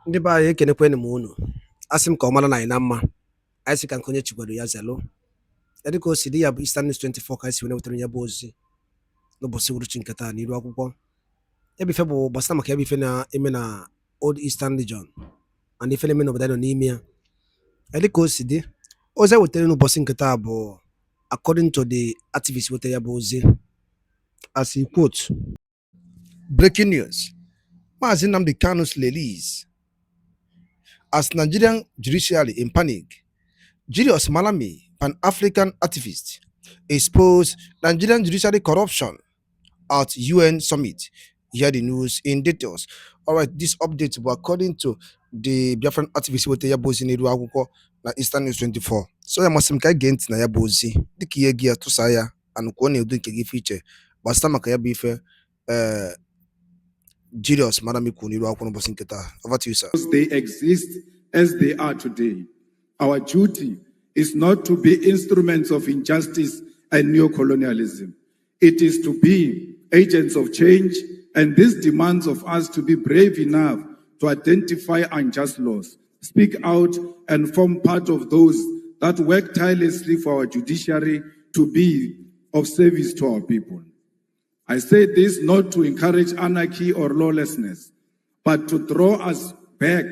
Ndị be anyị ekenekwanụ m unu. Asị m ka ọ mara na anyị na mma. Anyị sị ka nke onye chikwado ya zelụ. Ya dịka o si dị ya bụ Eastern News 24 ka anyị si were wetara ya bụ ozi n'ụbọchị uhuruchi nke taa n'iru akwụkwọ. Ebe ife bụ gbasara maka ebe ife na-eme na Old Eastern Region and ife na-eme n'obodo anyị nọ n'ime ya. Ya dịka o si dị, ozi a wetara n'ụbọchị nke taa bụ according to the activist wetara ya bụ ozi. As he quote, breaking news. Maazị Nnamdi Kanu's release. As Nigerian judiciary in panic, Julius Malema, Pan-African activist, exposed Nigerian judiciary corruption at UN summit. Hear the news in details. All right, this update was according to the Biafran activist with Yabozi Niru Akwụkwọ na Eastern News 24. So ya masị m ka anyị gee na ya bụ ozi dịka ihe gị atụsa ya and kwuo na-edu nke gị fiche gbasara maka ya bụ ife Julius Malema kwuru n'iru akwụkwọ n'ụbọchị nke taa. Over to you, sir. They exist as they are today. Our duty is not to be instruments of injustice and neocolonialism. It is to be agents of change, and this demands of us to be brave enough to identify unjust laws, speak out, and form part of those that work tirelessly for our judiciary to be of service to our people. I say this not to encourage anarchy or lawlessness, but to draw us back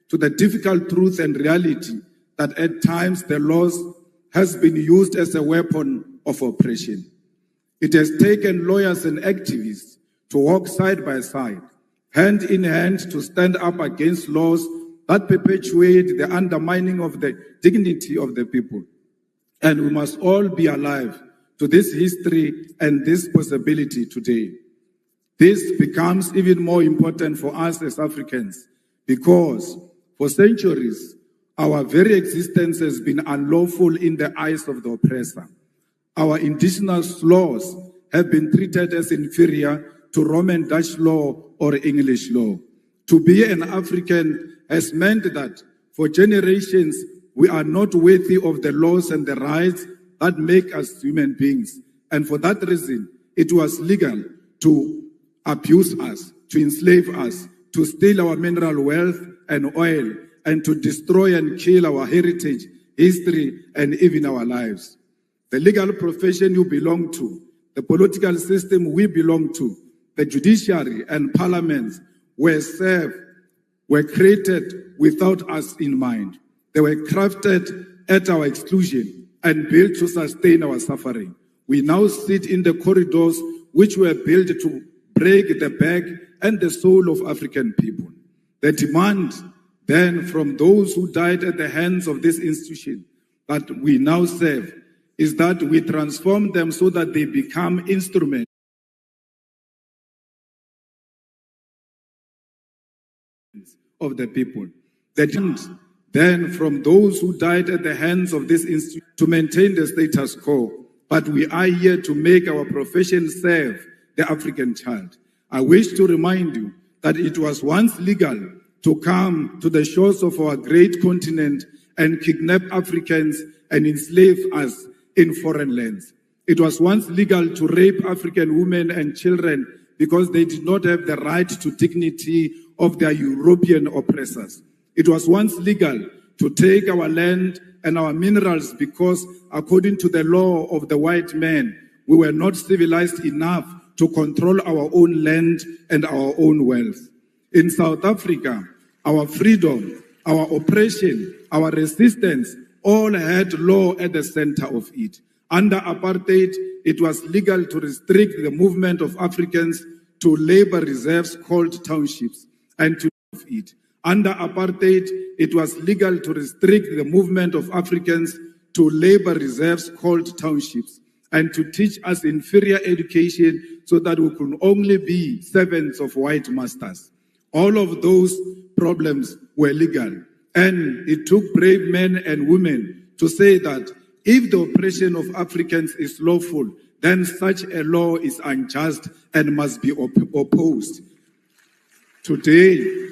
to the difficult truth and reality that at times the laws has been used as a weapon of oppression. It has taken lawyers and activists to walk side by side, hand in hand, to stand up against laws that perpetuate the undermining of the dignity of the people. And we must all be alive to this history and this possibility today. This becomes even more important for us as Africans because for centuries, our very existence has been unlawful in the eyes of the oppressor. Our indigenous laws have been treated as inferior to Roman Dutch law or English law. To be an African has meant that for generations, we are not worthy of the laws and the rights that make us human beings. And for that reason, it was legal to abuse us, to enslave us, to steal our mineral wealth and oil, and to destroy and kill our heritage, history, and even our lives. The legal profession you belong to, the political system we belong to, the judiciary and parliaments were created without us in mind. They were crafted at our exclusion and built to sustain our suffering. We now sit in the corridors which were built to break the back and the soul of African people. The demand then from those who died at the hands of this institution that we now serve is that we transform them so that they become instruments of the people. The demand then from those who died at the hands of this institution to maintain the status quo, but we are here to make our profession serve the African child. I wish to remind you that it was once legal to come to the shores of our great continent and kidnap Africans and enslave us in foreign lands. It was once legal to rape African women and children because they did not have the right to dignity of their European oppressors. It was once legal to take our land and our minerals because, according to the law of the white man, we were not civilized enough to control our own land and our own wealth. In South Africa, our freedom, our oppression, our resistance all had law at the center of it. Under apartheid, it was legal to restrict the movement of Africans to labor reserves called townships and to it. Under apartheid, it was legal to restrict the movement of Africans to labor reserves called townships and to teach us inferior education so that we could only be servants of white masters. All of those problems were legal, and it took brave men and women to say that if the oppression of Africans is lawful, then such a law is unjust and must be opposed. Today,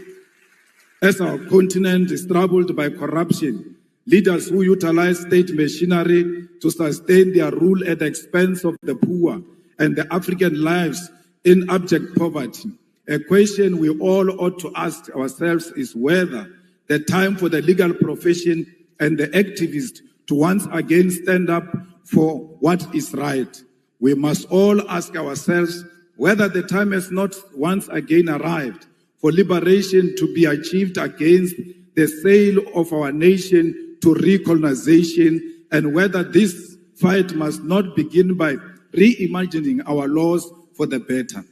as our continent is troubled by corruption, leaders who utilize state machinery to sustain their rule at the expense of the poor and the African lives in abject poverty, A question we all ought to ask ourselves is whether the time for the legal profession and the activists to once again stand up for what is right. We must all ask ourselves whether the time has not once again arrived for liberation to be achieved against the sale of our nation to recolonization, and whether this fight must not begin by reimagining our laws for the better.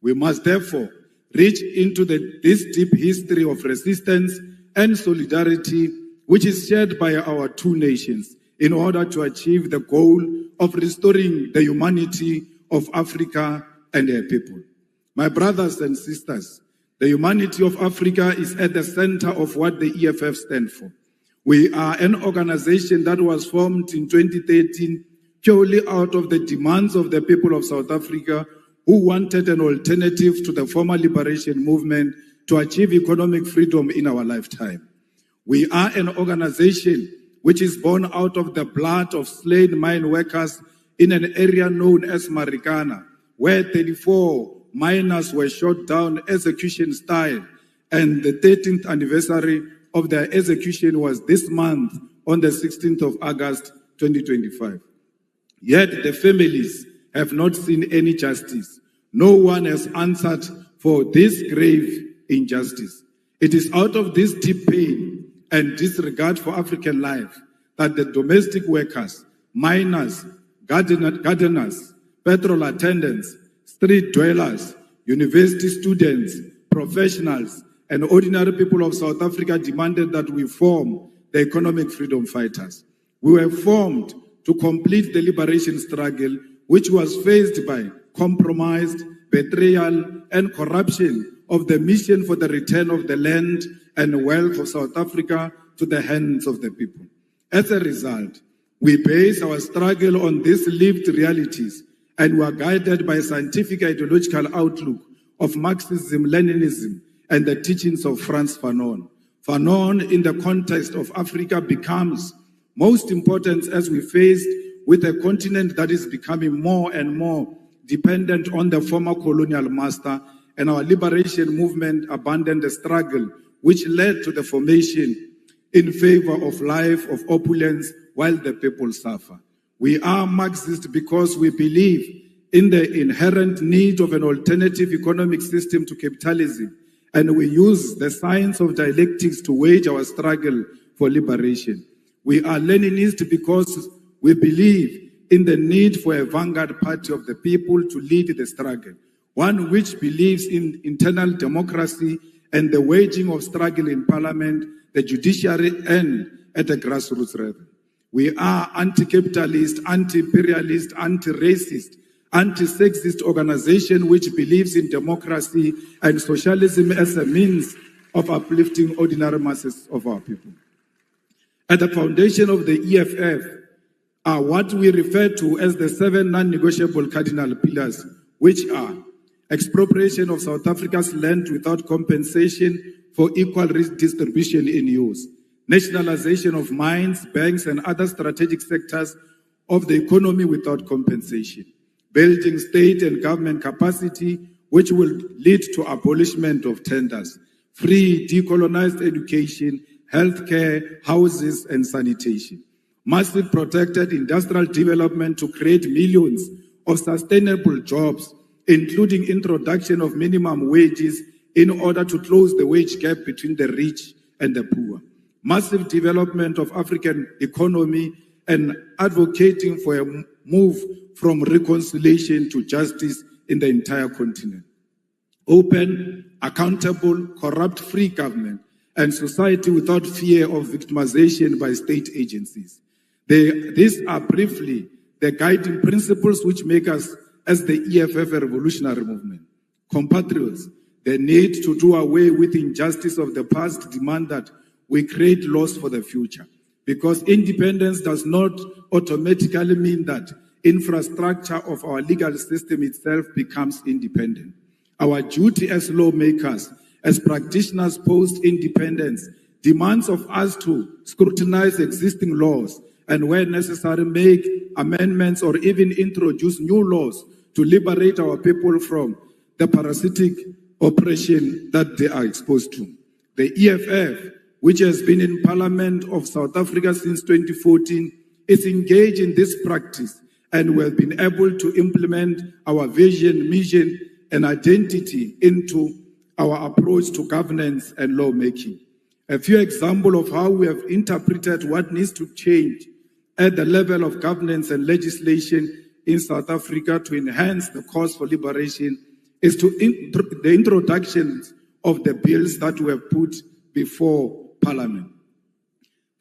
We must therefore reach into this deep history of resistance and solidarity which is shared by our two nations in order to achieve the goal of restoring the humanity of Africa and her people. My brothers and sisters, the humanity of Africa is at the center of what the EFF stands for. We are an organization that was formed in 2013 purely out of the demands of the people of South Africa who wanted an alternative to the former liberation movement to achieve economic freedom in our lifetime. We are an organization which is born out of the blood of slain mine workers in an area known as Marikana, where 34 miners were shot down execution style, and the 13th anniversary of their execution was this month on the 16th of August 2025. Yet the families have not seen any justice. No one has answered for this grave injustice. It is out of this deep pain and disregard for African life that the domestic workers, miners, gardeners, petrol attendants, street dwellers, university students, professionals, and ordinary people of South Africa demanded that we form the economic freedom fighters. We were formed to complete the liberation struggle, which was faced by compromise, betrayal, and corruption of the mission for the return of the land and wealth of South Africa to the hands of the people. As a result, we base our struggle on these lived realities, and we are guided by a scientific ideological outlook of Marxism, Leninism, and the teachings of Frantz Fanon. Fanon, in the context of Africa, becomes most important as we face with a continent that is becoming more and more dependent on the former colonial master, and our liberation movement abandoned the struggle which led to the formation in favor of life of opulence while the people suffer. We are Marxist because we believe in the inherent need of an alternative economic system to capitalism, and we use the science of dialectics to wage our struggle for liberation. We are Leninist because we believe in the need for a vanguard party of the people to lead the struggle, one which believes in internal democracy and the waging of struggle in parliament, the judiciary, and at the grassroots level. We are anti-capitalist, anti-imperialist, anti-racist, anti-sexist organization which believes in democracy and socialism as a means of uplifting ordinary masses of our people. At the foundation of the EFF are what we refer to as the 7 non-negotiable cardinal pillars, which are expropriation of South Africa's land without compensation for equal redistribution in use, nationalization of mines, banks, and other strategic sectors of the economy without compensation, building state and government capacity, which will lead to abolishment of tenders, free decolonized education, healthcare, houses, and sanitation, massive protected industrial development to create millions of sustainable jobs, including introduction of minimum wages in order to close the wage gap between the rich and the poor, massive development of African economy, and advocating for a move from reconciliation to justice in the entire continent. Open, accountable, corrupt-free government and society without fear of victimization by state agencies. These are briefly the guiding principles which make us, as the EFF, a revolutionary movement. Compatriots, the need to do away with injustice of the past demand that we create laws for the future, because independence does not automatically mean that infrastructure of our legal system itself becomes independent. Our duty as lawmakers, as practitioners post-independence, demands of us to scrutinize existing laws and where necessary make amendments or even introduce new laws to liberate our people from the parasitic oppression that they are exposed to. The EFF, which has been in Parliament of South Africa since 2014, is engaged in this practice, and we have been able to implement our vision, mission, and identity into our approach to governance and lawmaking. A few examples of how we have interpreted what needs to change at the level of governance and legislation in South Africa to enhance the cause for liberation is the introduction of the bills that were put before Parliament.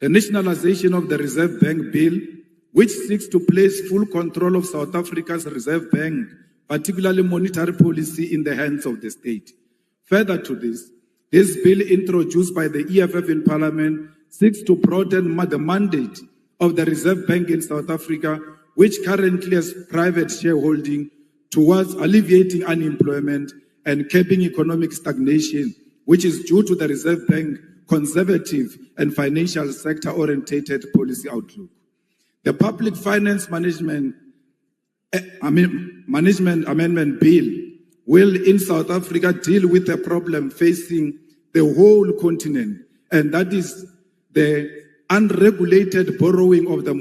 The nationalization of the Reserve Bank bill, which seeks to place full control of South Africa's Reserve Bank, particularly monetary policy, in the hands of the state. Further to this bill introduced by the EFF in Parliament seeks to broaden the mandate of the Reserve Bank in South Africa, which currently has private shareholding, towards alleviating unemployment and curbing economic stagnation, which is due to the Reserve Bank conservative and financial sector-orientated policy outlook. The Public Finance Management Amendment Bill will in South Africa deal with a problem facing the whole continent, and that is the unregulated borrowing of the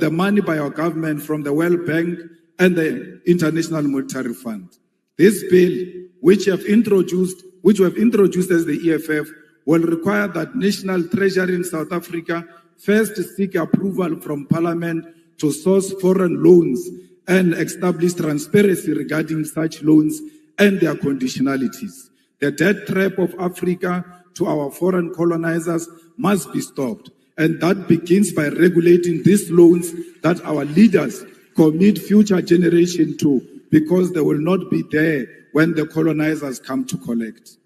money by our government from the World Bank and the International Monetary Fund. This bill, which we have introduced as the EFF, will require that National Treasury in South Africa first seek approval from Parliament to source foreign loans and establish transparency regarding such loans and their conditionalities. The debt trap of Africa to our foreign colonizers must be stopped, and that begins by regulating these loans that our leaders commit future generations to, because they will not be there when the colonizers come to collect.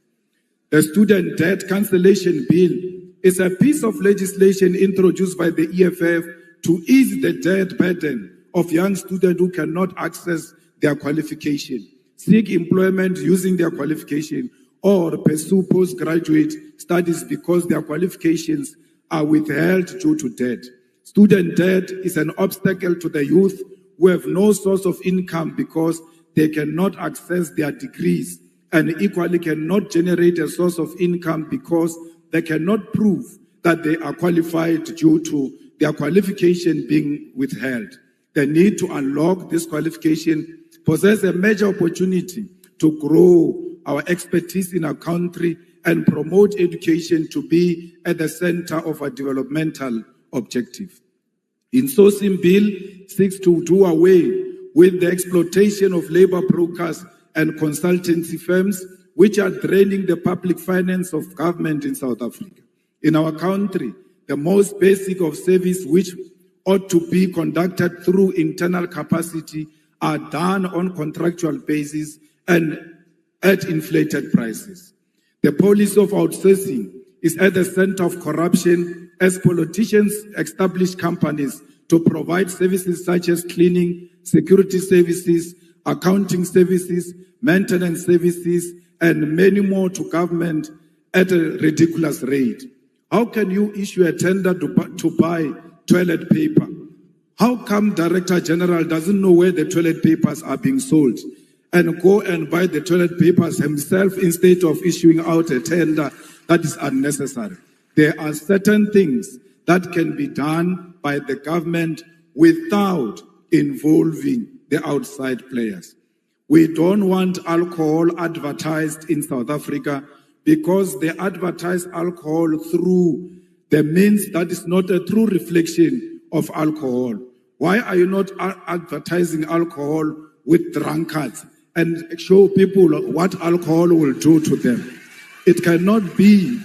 The Student Debt Cancellation Bill is a piece of legislation introduced by the EFF to ease the debt burden of young students who cannot access their qualification, seek employment using their qualification, or pursue postgraduate studies because their qualifications are withheld due to debt. Student debt is an obstacle to the youth who have no source of income because they cannot access their degrees, and equally cannot generate a source of income because they cannot prove that they are qualified due to their qualification being withheld. The need to unlock this qualification possesses a major opportunity to grow our expertise in our country and promote education to be at the center of our developmental objective. In sourcing bill seeks to do away with the exploitation of labor brokers and consultancy firms which are draining the public finance of government in South Africa. In our country, the most basic of service which ought to be conducted through internal capacity are done on contractual basis and at inflated prices. The policy of outsourcing is at the center of corruption as politicians establish companies to provide services such as cleaning, security services, accounting services, maintenance services, and many more to government at a ridiculous rate. How can you issue a tender to buy toilet paper? How come Director General doesn't know where the toilet papers are being sold and go and buy the toilet papers himself instead of issuing out a tender that is unnecessary? There are certain things that can be done by the government without involving the outside players. We don't want alcohol advertised in South Africa because they advertise alcohol through the means that is not a true reflection of alcohol. Why are you not advertising alcohol with drunkards and show people what alcohol will do to them? It cannot be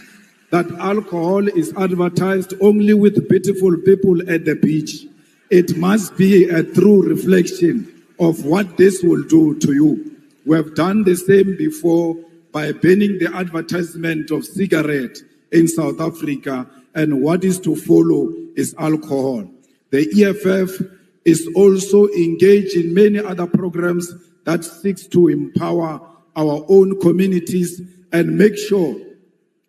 that alcohol is advertised only with beautiful people at the beach. It must be a true reflection of what this will do to you. We have done the same before by banning the advertisement of cigarette in South Africa, and what is to follow is alcohol. The EFF is also engaged in many other programs that seeks to empower our own communities and make sure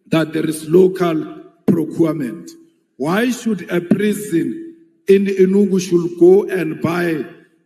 that there is local procurement. Why should a prison in Enugu should go and buy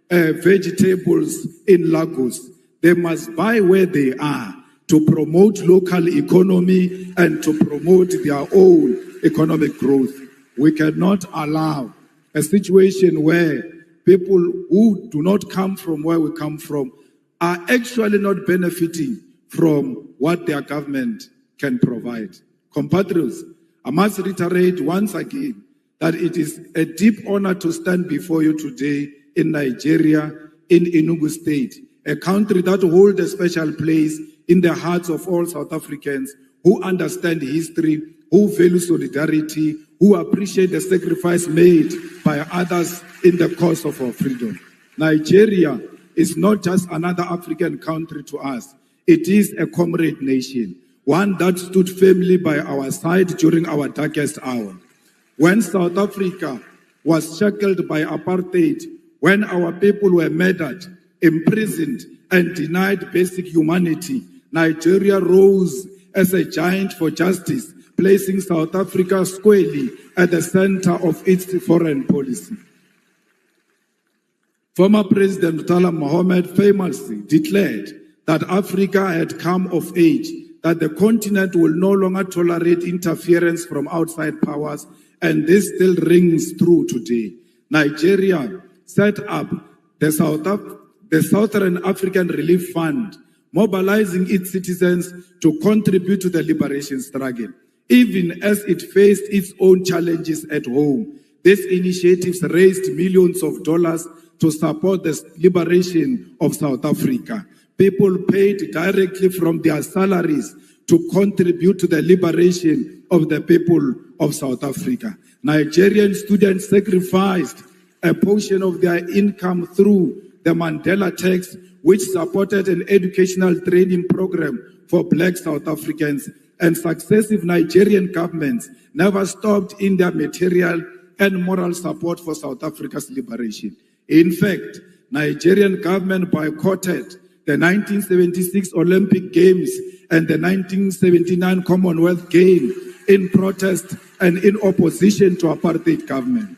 vegetables in Lagos? They must buy where they are. to promote local economy and to promote their own economic growth. We cannot allow a situation where people who do not come from where we come from are actually not benefiting from what their government can provide. Compatriots, I must reiterate once again that it is a deep honor to stand before you today in Nigeria, in Enugu State, a country that holds a special place in the hearts of all South Africans who understand history, who value solidarity, who appreciate the sacrifice made by others in the cause of our freedom. Nigeria is not just another African country to us. It is a comrade nation, one that stood firmly by our side during our darkest hour. When South Africa was shackled by apartheid, when our people were murdered, imprisoned, and denied basic humanity, Nigeria rose as a giant for justice, placing South Africa squarely at the center of its foreign policy. Former President Murtala Mohammed famously declared that Africa had come of age, that the continent will no longer tolerate interference from outside powers, and this still rings true today. Nigeria set up the Southern African Relief Fund, mobilizing its citizens to contribute to the liberation struggle. Even as it faced its own challenges at home, these initiatives raised millions of dollars to support the liberation of South Africa. People paid directly from their salaries to contribute to the liberation of the people of South Africa. Nigerian students sacrificed a portion of their income through the Mandela Tax, which supported an educational training program for Black South Africans, and successive Nigerian governments never stopped in their material and moral support for South Africa's liberation. In fact, Nigerian government boycotted the 1976 Olympic Games and the 1979 Commonwealth Games in protest and in opposition to apartheid government.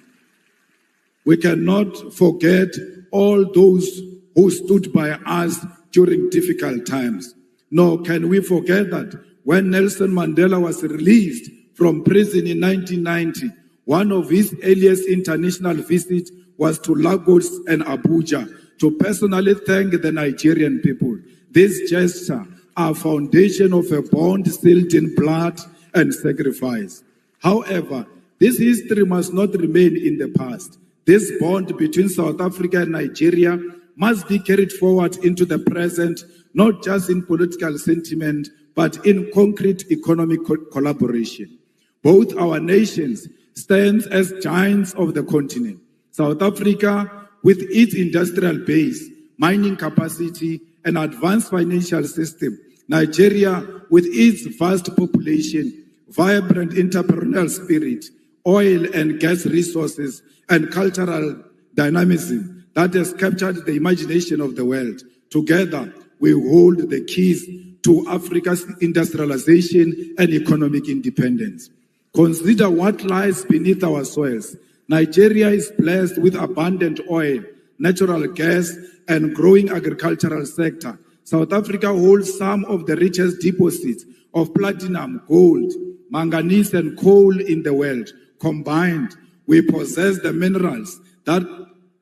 We cannot forget all those who stood by us during difficult times. Nor can we forget that when Nelson Mandela was released from prison in 1990, one of his earliest international visits was to Lagos and Abuja to personally thank the Nigerian people. This gesture are foundation of a bond sealed in blood and sacrifice. However, this history must not remain in the past. This bond between South Africa and Nigeria must be carried forward into the present, not just in political sentiment, but in concrete economic collaboration. Both our nations stand as giants of the continent. South Africa, with its industrial base, mining capacity, and advanced financial system. Nigeria, with its vast population, vibrant entrepreneurial spirit, oil and gas resources, and cultural dynamism that has captured the imagination of the world. Together, we hold the keys to Africa's industrialization and economic independence. Consider what lies beneath our soils. Nigeria is blessed with abundant oil, natural gas, and growing agricultural sector. South Africa holds some of the richest deposits of platinum, gold, manganese, and coal in the world. Combined, we possess the minerals that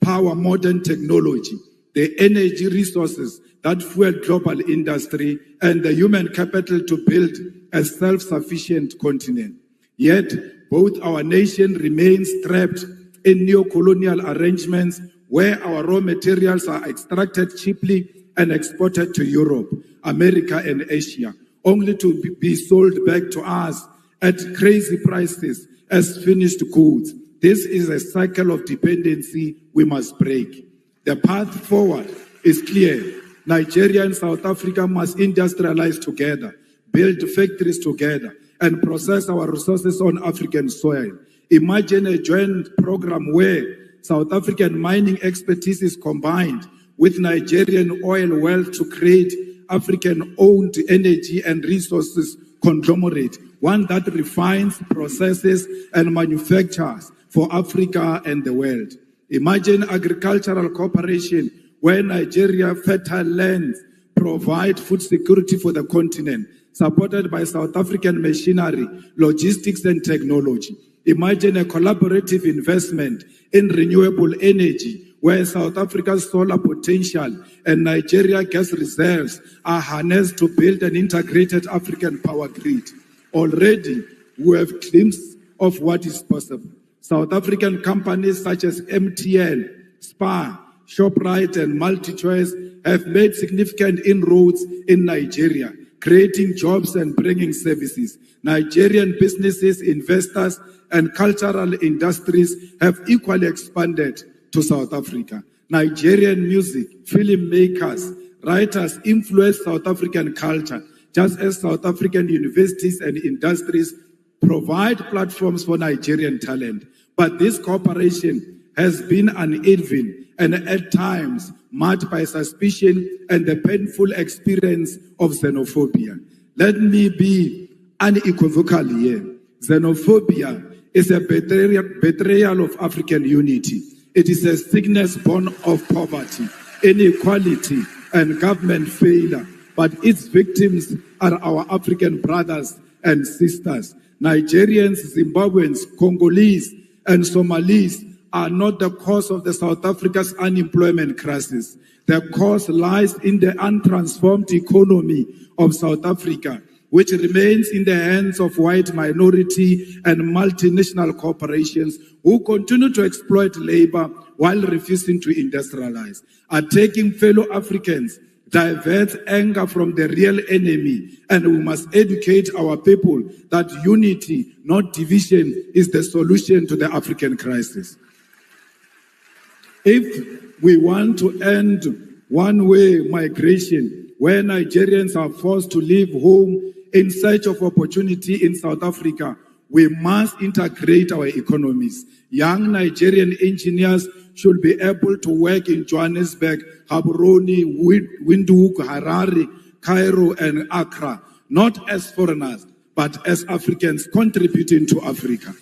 power modern technology, the energy resources that fuel global industry, and the human capital to build a self-sufficient continent. Yet, both our nation remains trapped in neo-colonial arrangements where our raw materials are extracted cheaply and exported to Europe, America, and Asia, only to be sold back to us at crazy prices as finished goods. This is a cycle of dependency we must break. The path forward is clear. Nigeria and South Africa must industrialize together, build factories together, and process our resources on African soil. Imagine a joint program where South African mining expertise is combined with Nigerian oil wealth to create African-owned energy and resources conglomerate, one that refines, processes, and manufactures for Africa and the world. Imagine agricultural cooperation where Nigeria fertile lands provide food security for the continent, supported by South African machinery, logistics, and technology. Imagine a collaborative investment in renewable energy, where South Africa's solar potential and Nigeria gas reserves are harnessed to build an integrated African power grid. Already, we have glimpses of what is possible. South African companies such as MTN, SPAR, ShopRite, and MultiChoice have made significant inroads in Nigeria, creating jobs and bringing services. Nigerian businesses, investors, and cultural industries have equally expanded to South Africa. Nigerian music, filmmakers, writers influence South African culture, just as South African universities and industries provide platforms for Nigerian talent. But this cooperation has been uneven and at times marked by suspicion and the painful experience of xenophobia. Let me be unequivocal here. Xenophobia is a betrayal of African unity. It is a sickness born of poverty, inequality, and government failure. But its victims are our African brothers and sisters. Nigerians, Zimbabweans, Congolese, and Somalis are not the cause of the South Africa's unemployment crisis. The cause lies in the untransformed economy of South Africa, which remains in the hands of white minority and multinational corporations who continue to exploit labor while refusing to industrialize. Attacking fellow Africans diverts anger from the real enemy, and we must educate our people that unity, not division, is the solution to the African crisis. If we want to end one-way migration, where Nigerians are forced to leave home in search of opportunity in South Africa, we must integrate our economies. Young Nigerian engineers should be able to work in Johannesburg, Gaborone, Windhoek, Harare, Cairo, and Accra, not as foreigners, but as Africans contributing to Africa.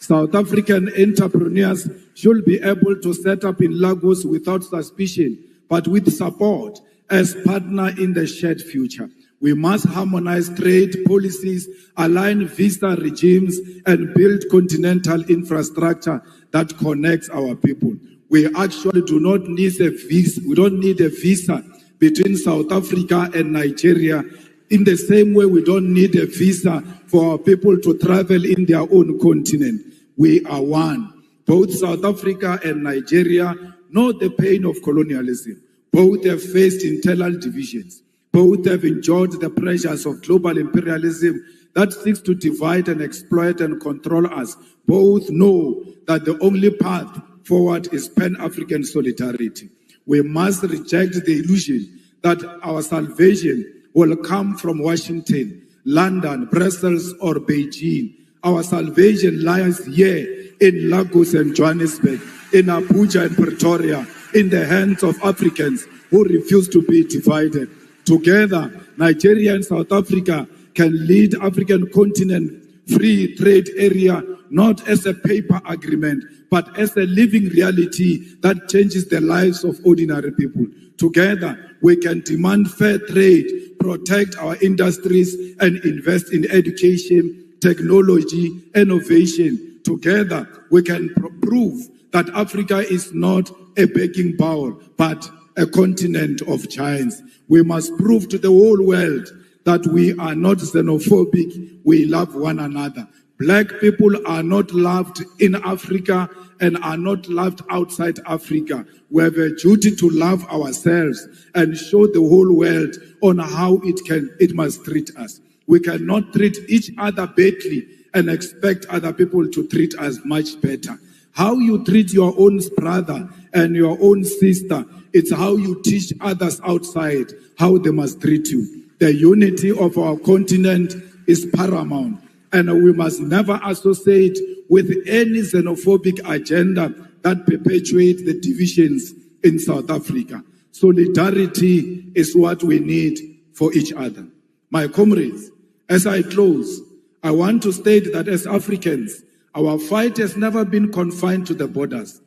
South African entrepreneurs should be able to set up in Lagos without suspicion, but with support as partner in the shared future. We must harmonize trade policies, align visa regimes, and build continental infrastructure that connects our people. We actually do not need a visa. We don't need a visa between South Africa and Nigeria. In the same way, we don't need a visa for our people to travel in their own continent. We are one. Both South Africa and Nigeria know the pain of colonialism. Both have faced internal divisions. Both have enjoyed the pressures of global imperialism that seeks to divide and exploit and control us. Both know that the only path forward is Pan-African solidarity. We must reject the illusion that our salvation will come from Washington, London, Brussels, or Beijing. Our salvation lies here in Lagos and Johannesburg, in Abuja and Pretoria, in the hands of Africans who refuse to be divided. Together, Nigeria and South Africa can lead African continent free trade area, not as a paper agreement, but as a living reality that changes the lives of ordinary people. Together, we can demand fair trade, protect our industries, and invest in education, technology, innovation. Together, we can prove that Africa is not a begging bowl, but a continent of giants. We must prove to the whole world that we are not xenophobic, we love one another. Black people are not loved in Africa and are not loved outside Africa. We have a duty to love ourselves and show the whole world on how it must treat us. We cannot treat each other badly and expect other people to treat us much better. How you treat your own brother and your own sister, it's how you teach others outside how they must treat you. The unity of our continent is paramount, and we must never associate with any xenophobic agenda that perpetuates the divisions in South Africa. Solidarity is what we need for each other. My comrades, as I close, I want to state that as Africans, our fight has never been confined to the borders.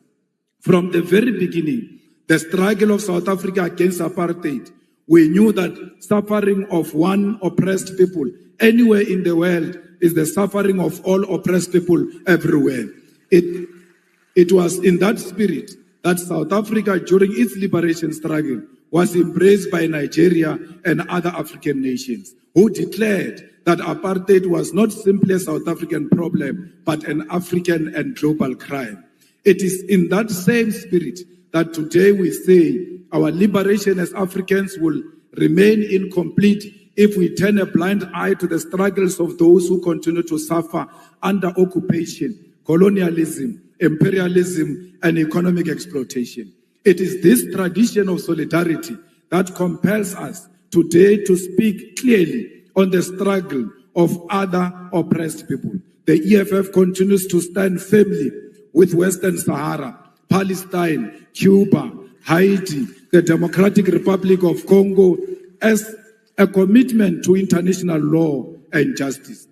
From the very beginning, the struggle of South Africa against apartheid We knew that suffering of one oppressed people anywhere in the world is the suffering of all oppressed people everywhere. It was in that spirit that South Africa, during its liberation struggle, was embraced by Nigeria and other African nations, who declared that apartheid was not simply a South African problem, but an African and global crime. It is in that same spirit that today we say our liberation as Africans will remain incomplete if we turn a blind eye to the struggles of those who continue to suffer under occupation, colonialism, imperialism, and economic exploitation. It is this tradition of solidarity that compels us today to speak clearly on the struggle of other oppressed people. The EFF continues to stand firmly with Western Sahara, Palestine, Cuba, Haiti, the Democratic Republic of Congo as a commitment to international law and justice.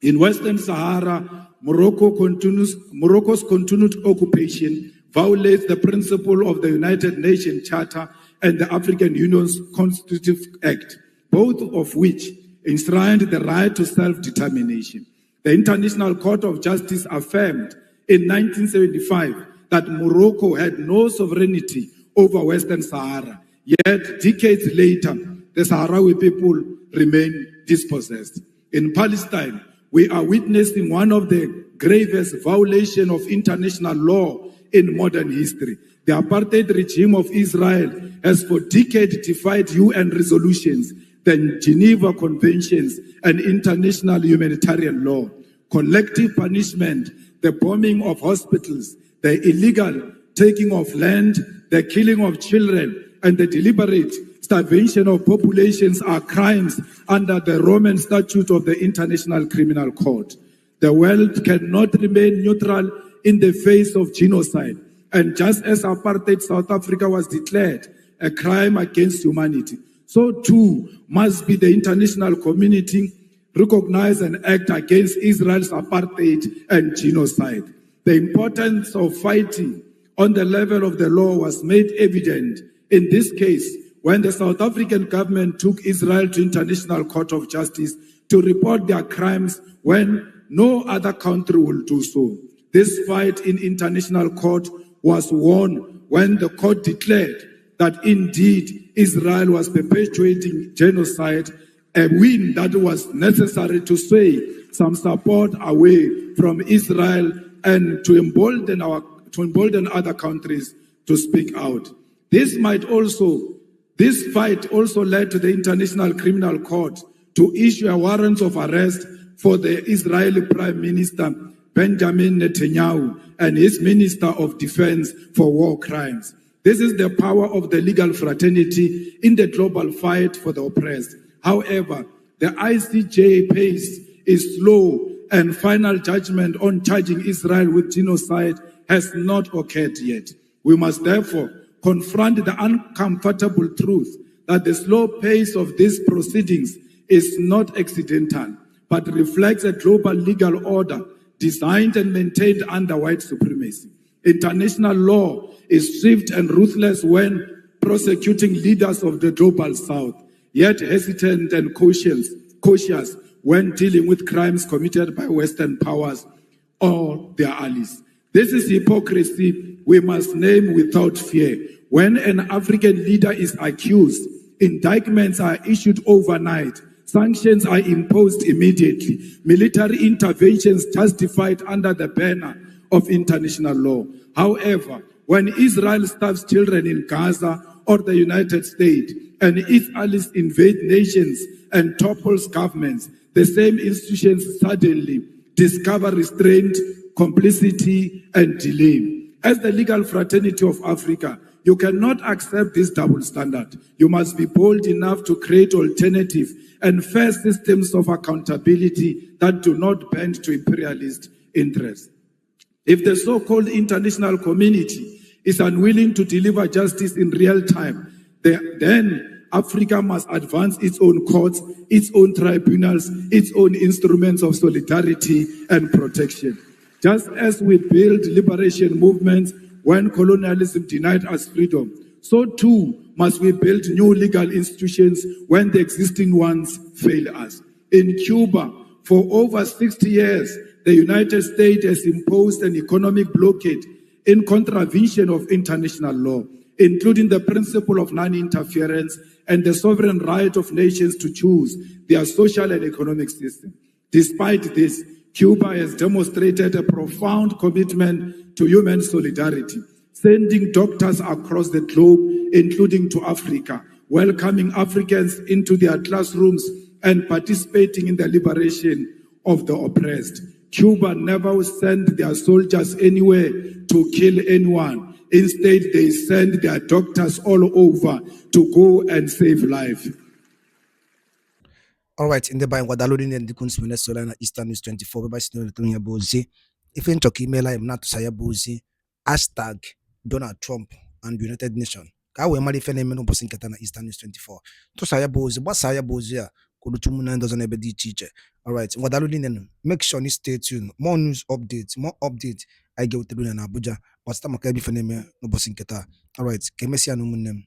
In Western Sahara, Morocco's continued occupation violates the principle of the United Nations Charter and the African Union's Constitutive Act, both of which enshrined the right to self-determination. The International Court of Justice affirmed in 1975 that Morocco had no sovereignty over Western Sahara. Yet, decades later, the Sahrawi people remain dispossessed. In Palestine, we are witnessing one of the gravest violations of international law in modern history. The apartheid regime of Israel has for decades defied UN resolutions, the Geneva Conventions, and international humanitarian law. Collective punishment, the bombing of hospitals, the illegal taking of land, the killing of children, and the deliberate starvation of populations are crimes under the Roman Statute of the International Criminal Court. The world cannot remain neutral in the face of genocide. And just as apartheid South Africa was declared a crime against humanity, so too must be the international community recognize and act against Israel's apartheid and genocide. The importance of fighting on the level of the law was made evident in this case when the South African government took Israel to International Court of Justice to report their crimes when no other country will do so. This fight in international court was won when the court declared that indeed Israel was perpetuating genocide, a win that was necessary to sway some support away from Israel and to embolden other countries to speak out. This fight also led to the International Criminal Court to issue a warrant of arrest for the Israeli Prime Minister Benjamin Netanyahu and his Minister of Defense for war crimes. This is the power of the legal fraternity in the global fight for the oppressed. However, the ICJ pace is slow and final judgment on charging Israel with genocide has not occurred yet. We must therefore confront the uncomfortable truth that the slow pace of these proceedings is not accidental, but reflects a global legal order designed and maintained under white supremacy. International law is swift and ruthless when prosecuting leaders of the global south, yet hesitant and cautious when dealing with crimes committed by Western powers or their allies. This is hypocrisy we must name without fear. When an African leader is accused, indictments are issued overnight, sanctions are imposed immediately, military interventions justified under the banner of international law. However, when Israel starves children in Gaza or the United States and its allies invade nations and topples governments, the same institutions suddenly discover restraint, complicity, and delay. As the legal fraternity of Africa, you cannot accept this double standard. You must be bold enough to create alternative and fair systems of accountability that do not bend to imperialist interests. If the so-called international community is unwilling to deliver justice in real time, then Africa must advance its own courts, its own tribunals, its own instruments of solidarity and protection. Just as we build liberation movements when colonialism denied us freedom, So too must we build new legal institutions when the existing ones fail us. In Cuba, for over 60 years, the United States has imposed an economic blockade in contravention of international law, including the principle of non-interference and the sovereign right of nations to choose their social and economic system. Despite this, Cuba has demonstrated a profound commitment to human solidarity, sending doctors across the globe, including to Africa, welcoming Africans into their classrooms and participating in the liberation of the oppressed. Cuba never sent their soldiers anywhere to kill anyone. Instead, they send their doctors all over to go and save life. All right, in the by Guadaluri and the Kuns Venezuela Eastern News 24 by Sinotonia Bozi. If in talk email, I'm not to say Bozi, hashtag Donald Trump and United Nations. Kawe mali fene meno bosin katana Eastern News 24. To saya Bozi, what saya Bozi ya? Kudutumu doesn't ever di teacher. All right, Guadaluri then make sure you stay tuned. More news updates, more updates. I get with the Abuja, but stomach every fene no bosin kata. All right, Kemesia no munem.